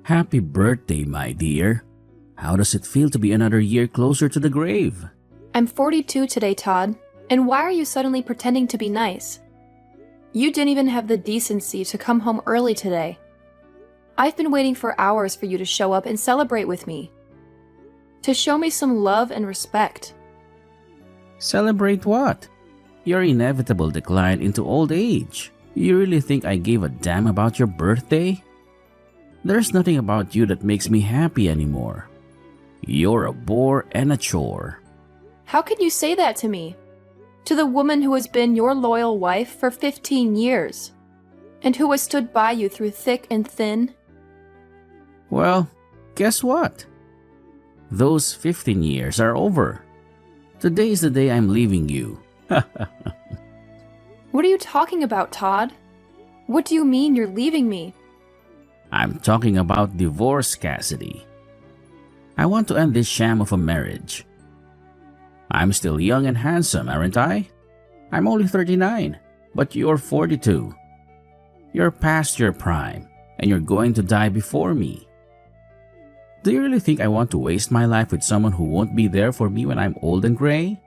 Happy birthday, my dear. How does it feel to be another year closer to the grave? I'm 42 today, Todd. And why are you suddenly pretending to be nice? You didn't even have the decency to come home early today. I've been waiting for hours for you to show up and celebrate with me. To show me some love and respect. Celebrate what? Your inevitable decline into old age. You really think I gave a damn about your birthday? There's nothing about you that makes me happy anymore. You're a bore and a chore. How can you say that to me? To the woman who has been your loyal wife for 15 years, and who has stood by you through thick and thin? Well, guess what? Those 15 years are over. Today's the day I'm leaving you. What are you talking about, Todd? What do you mean you're leaving me? I'm talking about divorce, Cassidy. I want to end this sham of a marriage. I'm still young and handsome, aren't I? I'm only 39, but you're 42. You're past your prime, and you're going to die before me. Do you really think I want to waste my life with someone who won't be there for me when I'm old and gray?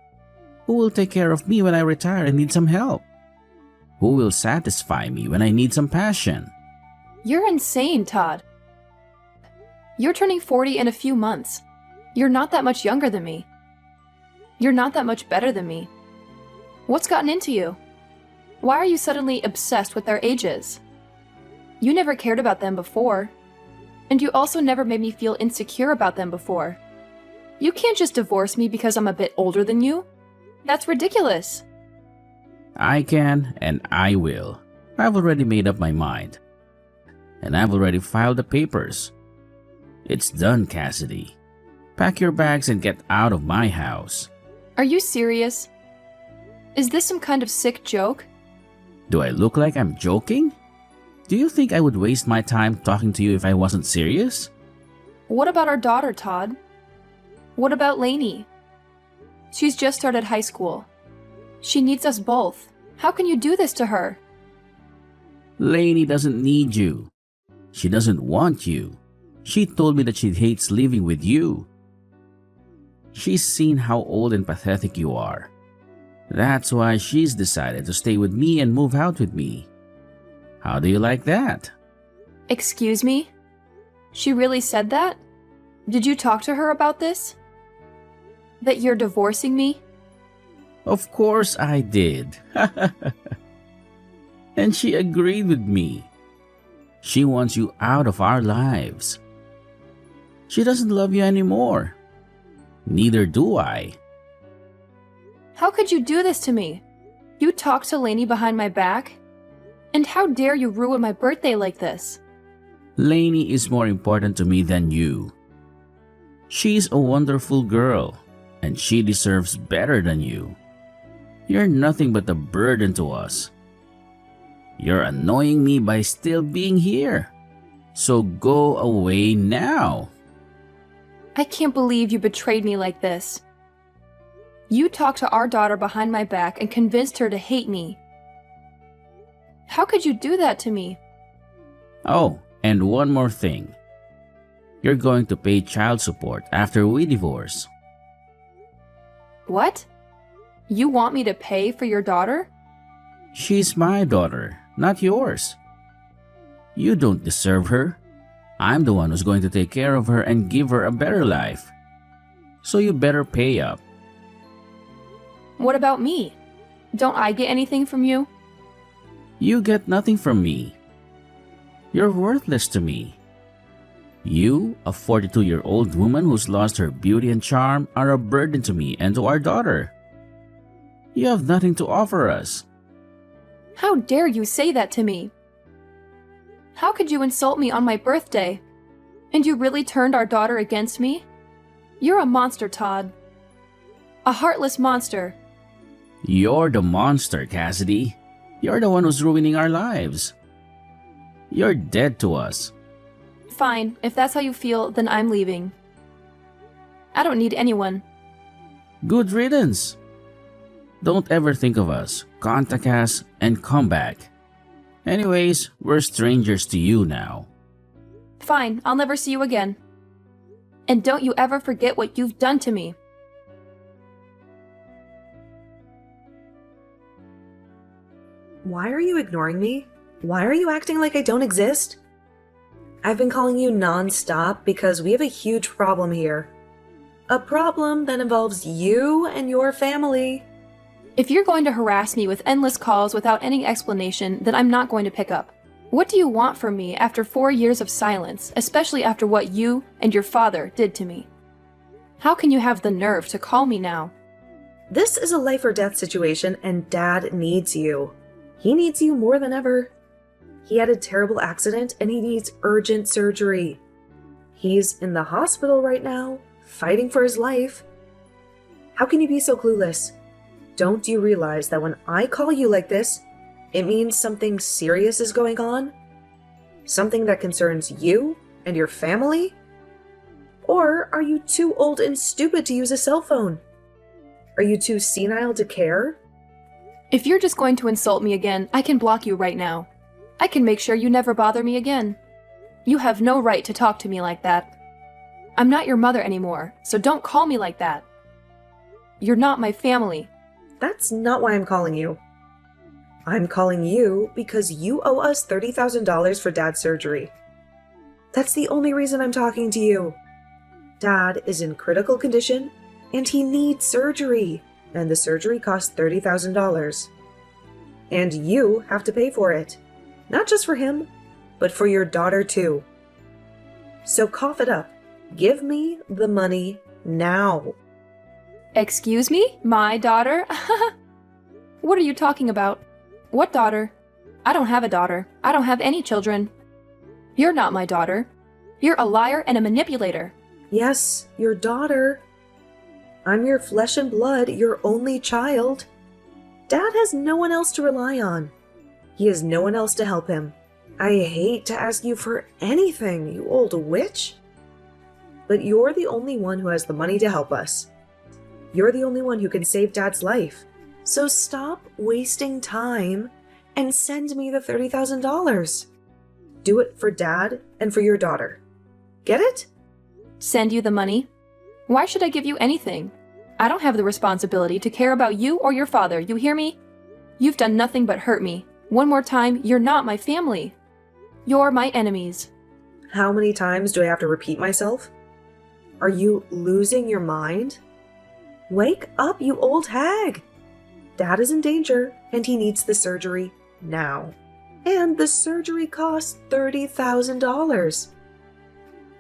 Who will take care of me when I retire and need some help? Who will satisfy me when I need some passion? You're insane, Todd. You're turning 40 in a few months. You're not that much younger than me. You're not that much better than me. What's gotten into you? Why are you suddenly obsessed with their ages? You never cared about them before. And you also never made me feel insecure about them before. You can't just divorce me because I'm a bit older than you. That's ridiculous. I can and I will. I've already made up my mind. And I've already filed the papers. It's done, Cassidy. Pack your bags and get out of my house. Are you serious? Is this some kind of sick joke? Do I look like I'm joking? Do you think I would waste my time talking to you if I wasn't serious? What about our daughter, Todd? What about Lainey? She's just started high school. She needs us both. How can you do this to her? Lainey doesn't need you. She doesn't want you. She told me that she hates living with you. She's seen how old and pathetic you are. That's why she's decided to stay with me and move out with me. How do you like that? Excuse me? She really said that? Did you talk to her about this? That you're divorcing me? Of course I did. And she agreed with me. She wants you out of our lives. She doesn't love you anymore. Neither do I. How could you do this to me? You talked to Lainey behind my back? And how dare you ruin my birthday like this? Lainey is more important to me than you. She's a wonderful girl, and she deserves better than you. You're nothing but a burden to us. You're annoying me by still being here. So go away now. I can't believe you betrayed me like this. You talked to our daughter behind my back and convinced her to hate me. How could you do that to me? Oh, and one more thing. You're going to pay child support after we divorce. What? You want me to pay for your daughter? She's my daughter, not yours. You don't deserve her. I'm the one who's going to take care of her and give her a better life. So you better pay up. What about me? Don't I get anything from you? You get nothing from me. You're worthless to me. You, a 42-year-old woman who's lost her beauty and charm, are a burden to me and to our daughter. You have nothing to offer us. How dare you say that to me? How could you insult me on my birthday? And you really turned our daughter against me? You're a monster, Todd. A heartless monster. You're the monster, Cassidy. You're the one who's ruining our lives. You're dead to us. Fine, if that's how you feel, then I'm leaving. I don't need anyone. Good riddance. Don't ever think of us. Contact us and come back. Anyways, we're strangers to you now. Fine, I'll never see you again. And don't you ever forget what you've done to me. Why are you ignoring me? Why are you acting like I don't exist? I've been calling you non-stop because we have a huge problem here. A problem that involves you and your family. If you're going to harass me with endless calls without any explanation, then I'm not going to pick up. What do you want from me after 4 years of silence, especially after what you and your father did to me? How can you have the nerve to call me now? This is a life or death situation and Dad needs you. He needs you more than ever. He had a terrible accident and he needs urgent surgery. He's in the hospital right now, fighting for his life. How can you be so clueless? Don't you realize that when I call you like this, it means something serious is going on? Something that concerns you and your family? Or are you too old and stupid to use a cell phone? Are you too senile to care? If you're just going to insult me again, I can block you right now. I can make sure you never bother me again. You have no right to talk to me like that. I'm not your mother anymore, so don't call me like that. You're not my family. That's not why I'm calling you. I'm calling you because you owe us $30,000 for Dad's surgery. That's the only reason I'm talking to you. Dad is in critical condition and he needs surgery, and the surgery costs $30,000. And you have to pay for it. Not just for him, but for your daughter too. So cough it up. Give me the money now. Excuse me? My daughter? What are you talking about? What daughter? I don't have a daughter. I don't have any children. You're not my daughter. You're a liar and a manipulator. Yes, your daughter. I'm your flesh and blood, your only child. Dad has no one else to rely on. He has no one else to help him. I hate to ask you for anything, you old witch. But you're the only one who has the money to help us. You're the only one who can save Dad's life. So stop wasting time and send me the $30,000. Do it for Dad and for your daughter. Get it? Send you the money? Why should I give you anything? I don't have the responsibility to care about you or your father, you hear me? You've done nothing but hurt me. One more time, you're not my family. You're my enemies. How many times do I have to repeat myself? Are you losing your mind? Wake up, you old hag! Dad is in danger, and he needs the surgery now. And the surgery costs $30,000.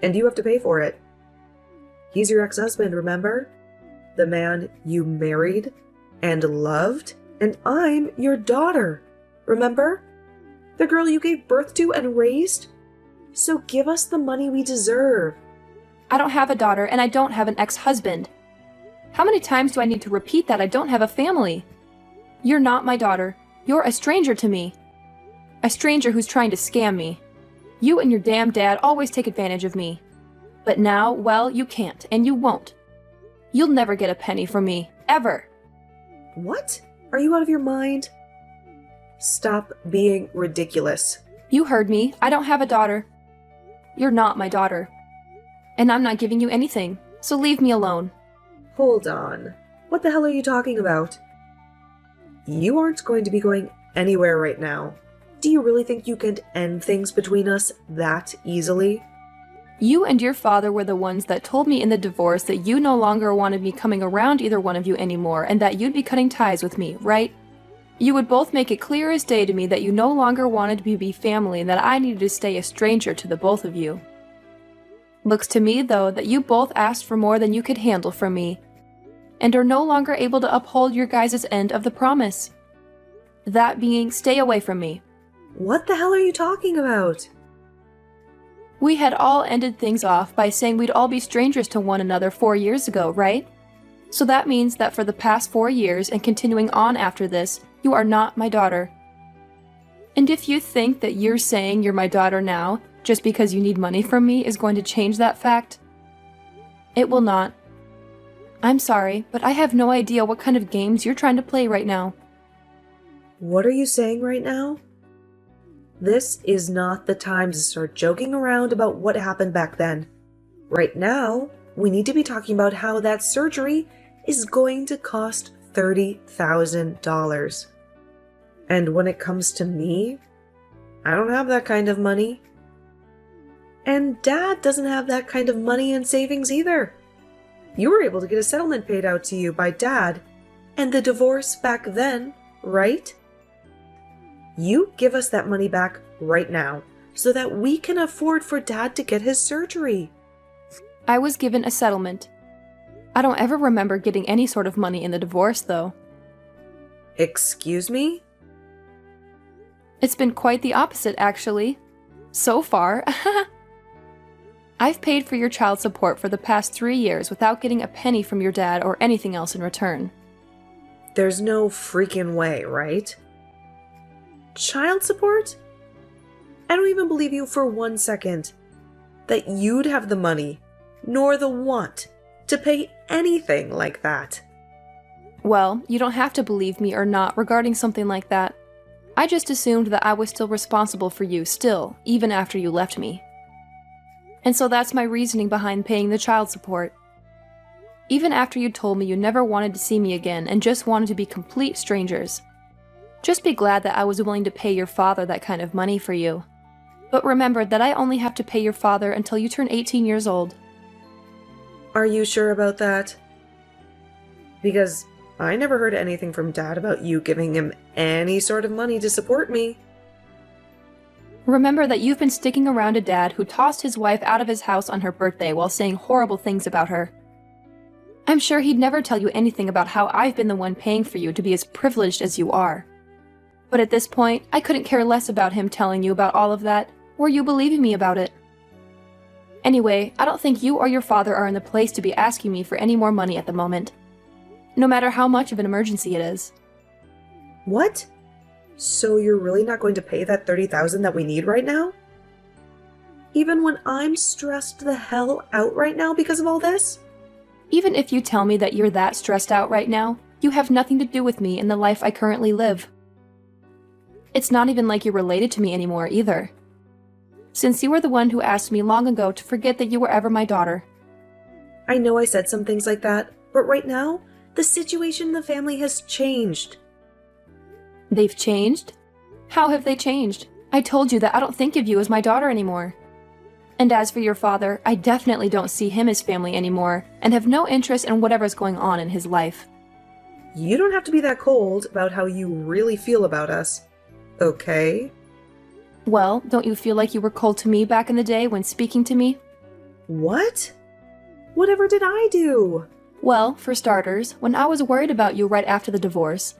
And you have to pay for it. He's your ex-husband, remember? The man you married and loved, and I'm your daughter. Remember? The girl you gave birth to and raised? So give us the money we deserve. I don't have a daughter, and I don't have an ex-husband. How many times do I need to repeat that I don't have a family? You're not my daughter. You're a stranger to me. A stranger who's trying to scam me. You and your damn dad always take advantage of me. But now, well, you can't, and you won't. You'll never get a penny from me. Ever. What? Are you out of your mind? Stop being ridiculous. You heard me. I don't have a daughter. You're not my daughter. And I'm not giving you anything, so leave me alone. Hold on. What the hell are you talking about? You aren't going to be going anywhere right now. Do you really think you can end things between us that easily? You and your father were the ones that told me in the divorce that you no longer wanted me coming around either one of you anymore and that you'd be cutting ties with me, right? You would both make it clear as day to me that you no longer wanted to be family and that I needed to stay a stranger to the both of you. Looks to me, though, that you both asked for more than you could handle from me and are no longer able to uphold your guys' end of the promise. That being, stay away from me. What the hell are you talking about? We had all ended things off by saying we'd all be strangers to one another 4 years ago, right? So that means that for the past 4 years and continuing on after this, you are not my daughter. And if you think that you're saying you're my daughter now, just because you need money from me is going to change that fact, it will not. I'm sorry, but I have no idea what kind of games you're trying to play right now. What are you saying right now? This is not the time to start joking around about what happened back then. Right now, we need to be talking about how that surgery is going to cost $30,000. And when it comes to me, I don't have that kind of money. And Dad doesn't have that kind of money and savings either. You were able to get a settlement paid out to you by Dad and the divorce back then, right? You give us that money back right now so that we can afford for Dad to get his surgery. I was given a settlement. I don't ever remember getting any sort of money in the divorce, though. Excuse me? It's been quite the opposite, actually. So far. I've paid for your child support for the past 3 years without getting a penny from your dad or anything else in return. There's no freaking way, right? Child support? I don't even believe you for 1 second that you'd have the money, nor the want, to pay anything like that. Well, you don't have to believe me or not regarding something like that. I just assumed that I was still responsible for you still, even after you left me. And so that's my reasoning behind paying the child support. Even after you told me you never wanted to see me again and just wanted to be complete strangers. Just be glad that I was willing to pay your father that kind of money for you. But remember that I only have to pay your father until you turn 18 years old. Are you sure about that? Because I never heard anything from Dad about you giving him any sort of money to support me. Remember that you've been sticking around a dad who tossed his wife out of his house on her birthday while saying horrible things about her. I'm sure he'd never tell you anything about how I've been the one paying for you to be as privileged as you are. But at this point, I couldn't care less about him telling you about all of that, or you believing me about it. Anyway, I don't think you or your father are in the place to be asking me for any more money at the moment. No matter how much of an emergency it is. What? So you're really not going to pay that $30,000 that we need right now? Even when I'm stressed the hell out right now because of all this? Even if you tell me that you're that stressed out right now, you have nothing to do with me in the life I currently live. It's not even like you're related to me anymore either. Since you were the one who asked me long ago to forget that you were ever my daughter. I know I said some things like that, but right now, the situation in the family has changed. They've changed? How have they changed? I told you that I don't think of you as my daughter anymore. And as for your father, I definitely don't see him as family anymore, and have no interest in whatever's going on in his life. You don't have to be that cold about how you really feel about us, okay? Well, don't you feel like you were cold to me back in the day when speaking to me? What? Whatever did I do? Well, for starters, when I was worried about you right after the divorce,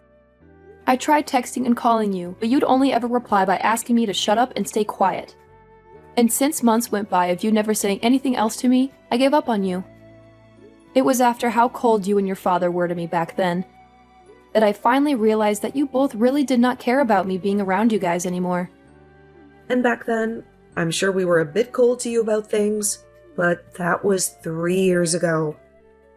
I tried texting and calling you, but you'd only ever reply by asking me to shut up and stay quiet. And since months went by of you never saying anything else to me, I gave up on you. It was after how cold you and your father were to me back then that I finally realized that you both really did not care about me being around you guys anymore. And back then, I'm sure we were a bit cold to you about things, but that was 3 years ago.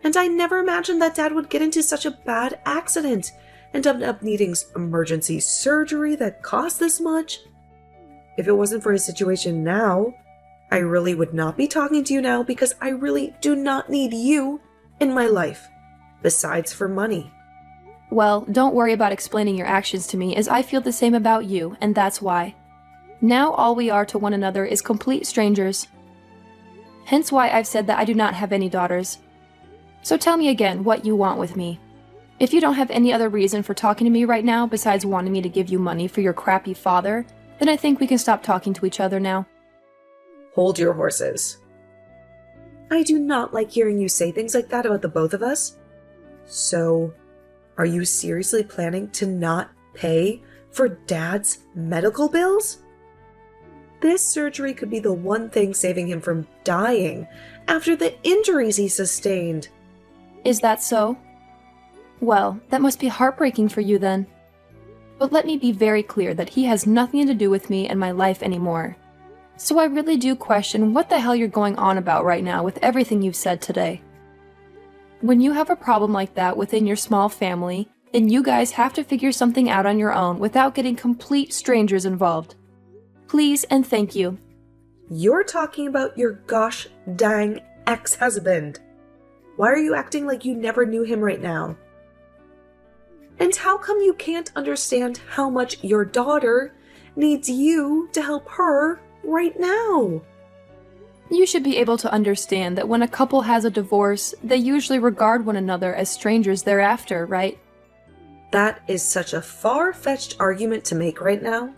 And I never imagined that Dad would get into such a bad accident and end up needing emergency surgery that cost this much. If it wasn't for his situation now, I really would not be talking to you now because I really do not need you in my life, besides for money. Well, don't worry about explaining your actions to me, as I feel the same about you, and that's why. Now all we are to one another is complete strangers. Hence why I've said that I do not have any daughters. So tell me again what you want with me. If you don't have any other reason for talking to me right now besides wanting me to give you money for your crappy father, then I think we can stop talking to each other now. Hold your horses. I do not like hearing you say things like that about the both of us. So, are you seriously planning to not pay for Dad's medical bills? This surgery could be the one thing saving him from dying after the injuries he sustained. Is that so? Well, that must be heartbreaking for you then. But let me be very clear that he has nothing to do with me and my life anymore. So I really do question what the hell you're going on about right now with everything you've said today. When you have a problem like that within your small family, then you guys have to figure something out on your own without getting complete strangers involved. Please and thank you. You're talking about your gosh dang ex-husband. Why are you acting like you never knew him right now? And how come you can't understand how much your daughter needs you to help her right now? You should be able to understand that when a couple has a divorce, they usually regard one another as strangers thereafter, right? That is such a far-fetched argument to make right now.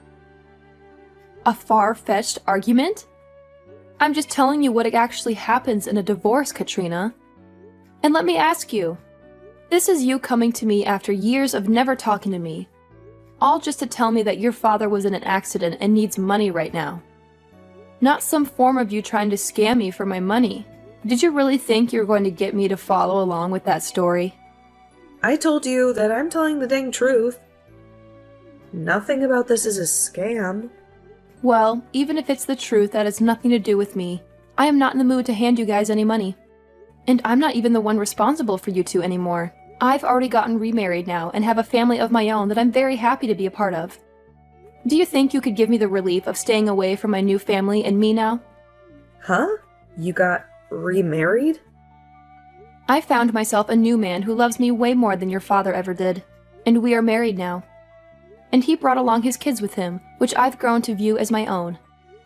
A far-fetched argument? I'm just telling you what actually happens in a divorce, Katrina. And let me ask you, this is you coming to me after years of never talking to me, all just to tell me that your father was in an accident and needs money right now. Not some form of you trying to scam me for my money. Did you really think you were going to get me to follow along with that story? I told you that I'm telling the dang truth. Nothing about this is a scam. Well, even if it's the truth, that has nothing to do with me. I am not in the mood to hand you guys any money. And I'm not even the one responsible for you two anymore. I've already gotten remarried now and have a family of my own that I'm very happy to be a part of. Do you think you could give me the relief of staying away from my new family and me now? Huh? You got remarried? I found myself a new man who loves me way more than your father ever did. And we are married now. And he brought along his kids with him, which I've grown to view as my own.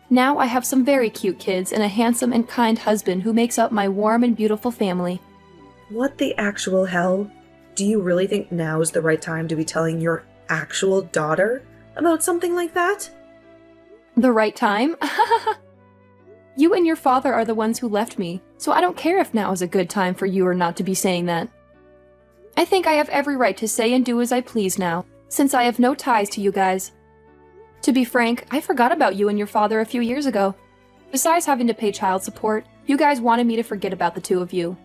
Now I have some very cute kids and a handsome and kind husband who makes up my warm and beautiful family. What the actual hell? Do you really think now is the right time to be telling your actual daughter about something like that? The right time? You and your father are the ones who left me, so I don't care if now is a good time for you or not to be saying that. I think I have every right to say and do as I please now, since I have no ties to you guys. To be frank, I forgot about you and your father a few years ago. Besides having to pay child support, you guys wanted me to forget about the two of you.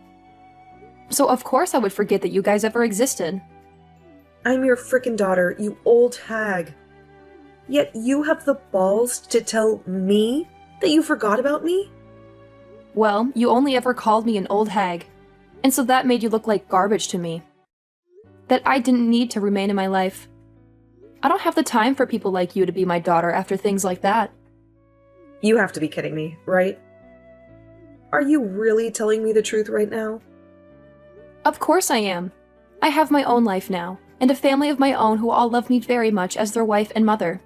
So of course I would forget that you guys ever existed. I'm your frickin' daughter, you old hag. Yet you have the balls to tell me that you forgot about me? Well, you only ever called me an old hag, and so that made you look like garbage to me. That I didn't need to remain in my life. I don't have the time for people like you to be my daughter after things like that. You have to be kidding me, right? Are you really telling me the truth right now? Of course I am. I have my own life now, and a family of my own who all love me very much as their wife and mother.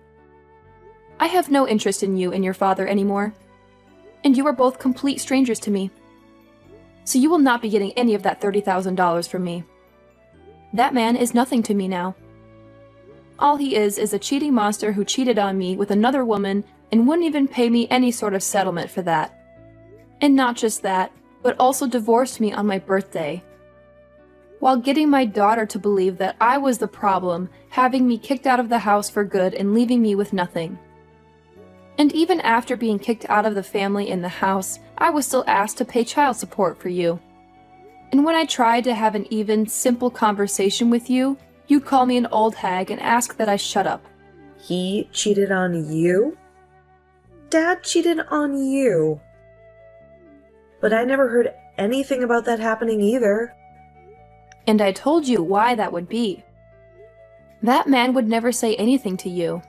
I have no interest in you and your father anymore, and you are both complete strangers to me. So you will not be getting any of that $30,000 from me. That man is nothing to me now. All he is a cheating monster who cheated on me with another woman and wouldn't even pay me any sort of settlement for that. And not just that, but also divorced me on my birthday, while getting my daughter to believe that I was the problem, having me kicked out of the house for good and leaving me with nothing. And even after being kicked out of the family and the house, I was still asked to pay child support for you. And when I tried to have an even, simple conversation with you, you'd call me an old hag and ask that I shut up. He cheated on you? Dad cheated on you. But I never heard anything about that happening either. And I told you why that would be. That man would never say anything to you.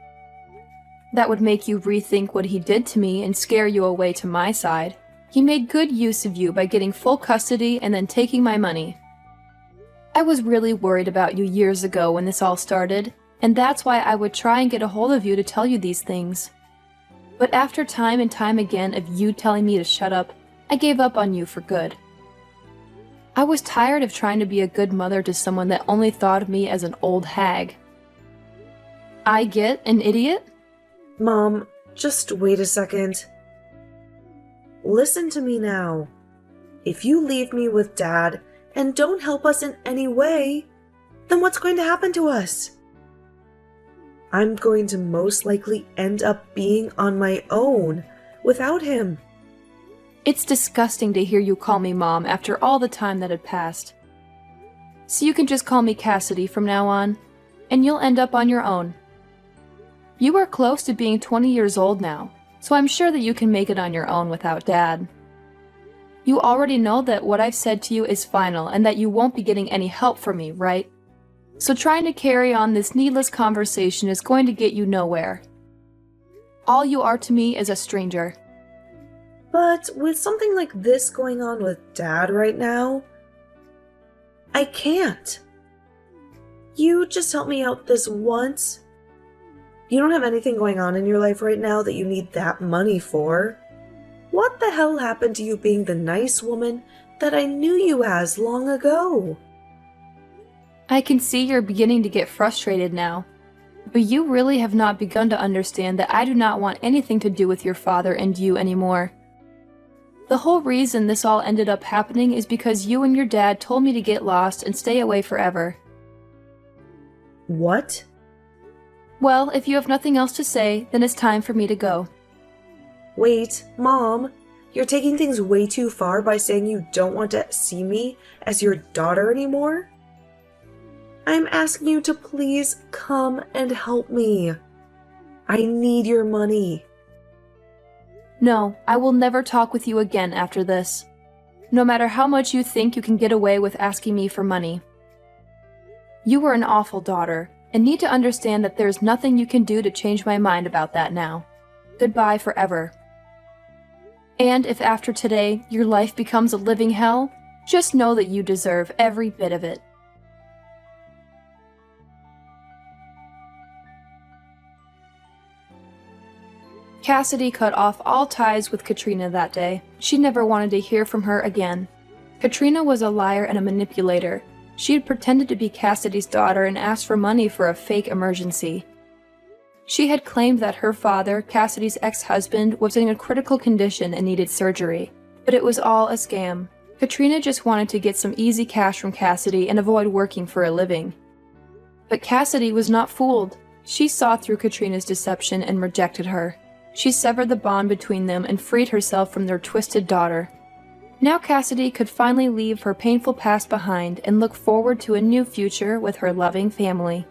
That would make you rethink what he did to me and scare you away to my side. He made good use of you by getting full custody and then taking my money. I was really worried about you years ago when this all started, and that's why I would try and get a hold of you to tell you these things. But after time and time again of you telling me to shut up, I gave up on you for good. I was tired of trying to be a good mother to someone that only thought of me as an old hag. I get an idiot? Mom, just wait a second. Listen to me now. If you leave me with Dad and don't help us in any way, then what's going to happen to us? I'm going to most likely end up being on my own without him. It's disgusting to hear you call me Mom after all the time that had passed. So you can just call me Cassidy from now on, and you'll end up on your own. You are close to being 20 years old now, so I'm sure that you can make it on your own without Dad. You already know that what I've said to you is final and that you won't be getting any help from me, right? So trying to carry on this needless conversation is going to get you nowhere. All you are to me is a stranger. But with something like this going on with Dad right now, I can't. You just help me out this once. You don't have anything going on in your life right now that you need that money for. What the hell happened to you being the nice woman that I knew you as long ago? I can see you're beginning to get frustrated now. But you really have not begun to understand that I do not want anything to do with your father and you anymore. The whole reason this all ended up happening is because you and your dad told me to get lost and stay away forever. What? Well, if you have nothing else to say, then it's time for me to go. Wait, Mom, you're taking things way too far by saying you don't want to see me as your daughter anymore? I'm asking you to please come and help me. I need your money. No, I will never talk with you again after this. No matter how much you think you can get away with asking me for money. You were an awful daughter, and need to understand that there's nothing you can do to change my mind about that now. Goodbye forever. And if after today your life becomes a living hell, just know that you deserve every bit of it. Cassidy cut off all ties with Katrina that day. She never wanted to hear from her again. Katrina was a liar and a manipulator. She had pretended to be Cassidy's daughter and asked for money for a fake emergency. She had claimed that her father, Cassidy's ex-husband, was in a critical condition and needed surgery. But it was all a scam. Katrina just wanted to get some easy cash from Cassidy and avoid working for a living. But Cassidy was not fooled. She saw through Katrina's deception and rejected her. She severed the bond between them and freed herself from their twisted daughter. Now Cassidy could finally leave her painful past behind and look forward to a new future with her loving family.